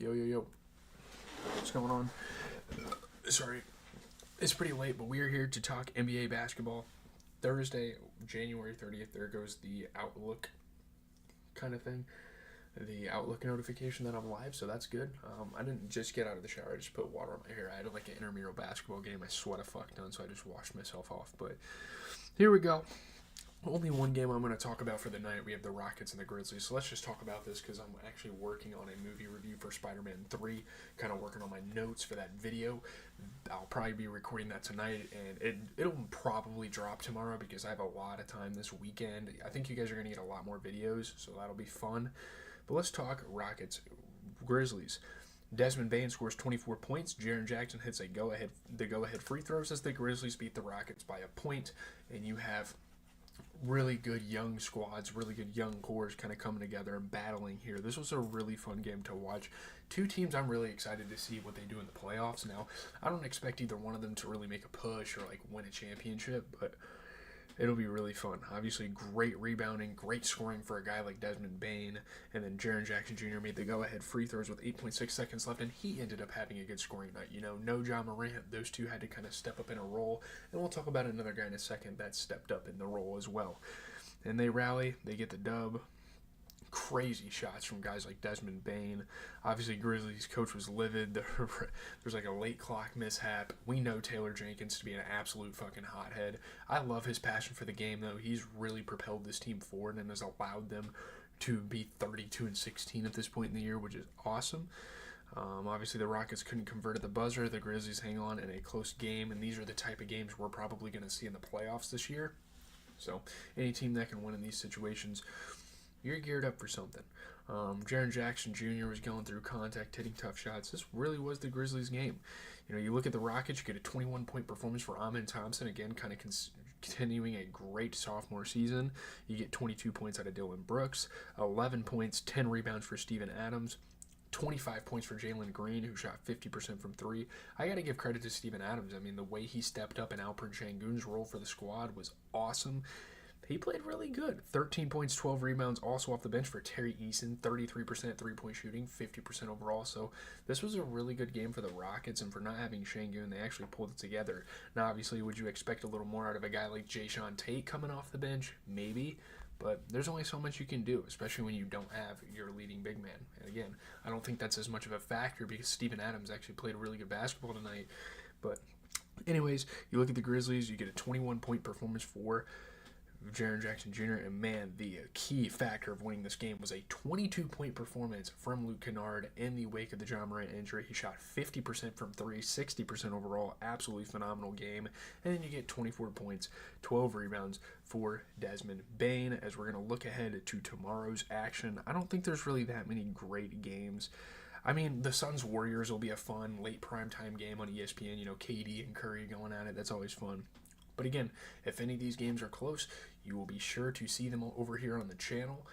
Yo. What's going on? Sorry. It's pretty late, but we're here to talk NBA basketball. Thursday, January 30th, there goes the Outlook kind of thing. The Outlook notification that I'm live, so that's good. I didn't just get out of the shower, I just put water on my hair. I had like an intramural basketball game. I sweat a fuck ton, so I just washed myself off. But here we go. Only one game I'm going to talk about for the night. We have the Rockets and the Grizzlies. So let's just talk about this because I'm actually working on a movie review for Spider-Man 3, kind of working on my notes for that video. I'll probably be recording that tonight, and it'll probably drop tomorrow because I have a lot of time this weekend. I think you guys are going to get a lot more videos, so that'll be fun. But let's talk Rockets, Grizzlies. Desmond Bane scores 24 points. Jaren Jackson hits the go-ahead free throws as the Grizzlies beat the Rockets by a point, and you have really good young squads, really good young cores kind of coming together and battling here. This was a really fun game to watch. Two teams I'm really excited to see what they do in the playoffs. Now, I don't expect either one of them to really make a push or like win a championship, but it'll be really fun. Obviously, great rebounding, great scoring for a guy like Desmond Bane. And then Jaren Jackson Jr. made the go-ahead free throws with 8.6 seconds left, and he ended up having a good scoring night. No Ja Morant. Those two had to kind of step up in a role. And we'll talk about another guy in a second that stepped up in the role as well. And they rally. They get the dub. Crazy shots from guys like Desmond Bane. Obviously, Grizzlies coach was livid. There's like a late clock mishap. We know Taylor Jenkins to be an absolute fucking hothead. I love his passion for the game, though. He's really propelled this team forward and has allowed them to be 32-16 at this point in the year, which is awesome. Obviously, the Rockets couldn't convert at the buzzer. The Grizzlies hang on in a close game, and these are the type of games we're probably going to see in the playoffs this year. So, any team that can win in these situations, you're geared up for something. Jaren Jackson Jr. was going through contact, hitting tough shots. This really was the Grizzlies' game. You look at the Rockets, you get a 21-point performance for Amen Thompson, again, kind of continuing a great sophomore season. You get 22 points out of Dillon Brooks, 11 points, 10 rebounds for Steven Adams, 25 points for Jalen Green, who shot 50% from three. I got to give credit to Steven Adams. I mean, the way he stepped up in Alperen Şengün's role for the squad was awesome. He played really good. 13 points, 12 rebounds, also off the bench for Terry Eason. 33% three-point shooting, 50% overall. So this was a really good game for the Rockets, and for not having Şengün, they actually pulled it together. Now, obviously, would you expect a little more out of a guy like Jae'Sean Tate coming off the bench? Maybe. But there's only so much you can do, especially when you don't have your leading big man. And again, I don't think that's as much of a factor because Steven Adams actually played really good basketball tonight. But anyways, you look at the Grizzlies, you get a 21-point performance for Jaren Jackson Jr., and man, the key factor of winning this game was a 22-point performance from Luke Kennard in the wake of the Ja Morant injury. He shot 50% from three, 60% overall, absolutely phenomenal game. And then you get 24 points, 12 rebounds for Desmond Bane. As we're going to look ahead to tomorrow's action, I don't think there's really that many great games. I mean, the Suns-Warriors will be a fun late primetime game on ESPN. KD and Curry going at it. That's always fun. But again, if any of these games are close, you will be sure to see them over here on the channel.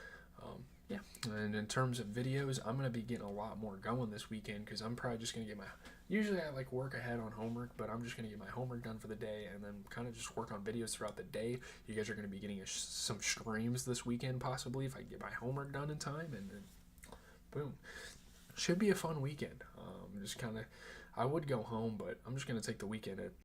And in terms of videos, I'm going to be getting a lot more going this weekend because I'm probably just going to get usually I like work ahead on homework, but I'm just going to get my homework done for the day and then kind of just work on videos throughout the day. You guys are going to be getting some streams this weekend possibly if I get my homework done in time, and then boom. Should be a fun weekend. I would go home, but I'm just going to take the weekend